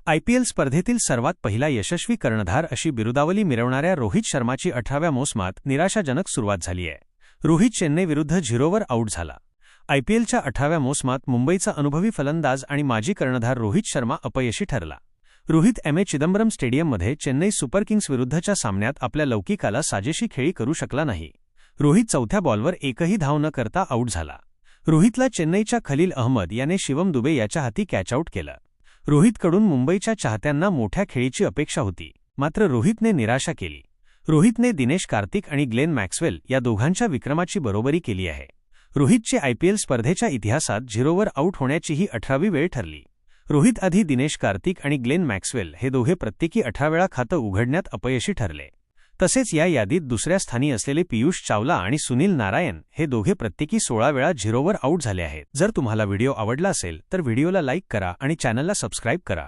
IPL स्पर्धेतील सर्वात पहिला यशस्वी कर्णधार अशी बिरुदावली मिरवणाऱ्या रोहित शर्माची 18व्या मोसमात निराशाजनक सुरुवात झाली आहे. रोहित चेन्नईविरुद्ध 0वर आऊट झाला. आयपीएलच्या 18व्या मोसमात मुंबईचा अनुभवी फलंदाज आणि माजी कर्णधार रोहित शर्मा अपयशी ठरला. रोहित चिदंबरम स्टेडियममध्ये चेन्नई सुपर किंग्सविरुद्धच्या सामन्यात आपल्या लौकिकाला साजेशी खेळी करू शकला नाही. रोहित चौथ्या बॉलवर एकही धाव न करता आऊट झाला. रोहितला चेन्नईच्या खलील अहमद याने शिवम दुबे याच्या हाती कॅचआऊट केलं. रोहितकडून मुंबईच्या चाहत्यांना मोठ्या खेळीची अपेक्षा होती, मात्र रोहितने निराशा केली. रोहितने दिनेश कार्तिक आणि ग्लेन मॅक्सवेल या दोघांच्या विक्रमाची बरोबरी केली आहे. रोहितची आयपीएल स्पर्धेच्या इतिहासात 0वर आऊट होण्याची ही 18वी वेळ ठरली. रोहित आधी दिनेश कार्तिक आणि ग्लेन मॅक्सवेल हे दोघे प्रत्येकी 18 वेळा खातं उघडण्यात अपयशी ठरले. तसेच या यादीत दुसऱ्या स्थानी असलेले पीयूष चावला आणि सुनील नारायण हे दोघे प्रत्येकी 16 वेळा 0वर आऊट झाले आहेत. जर तुम्हाला व्हिडिओ आवडला असेल तर व्हिडिओला लाईक करा आणि चॅनलला सबस्क्राईब करा.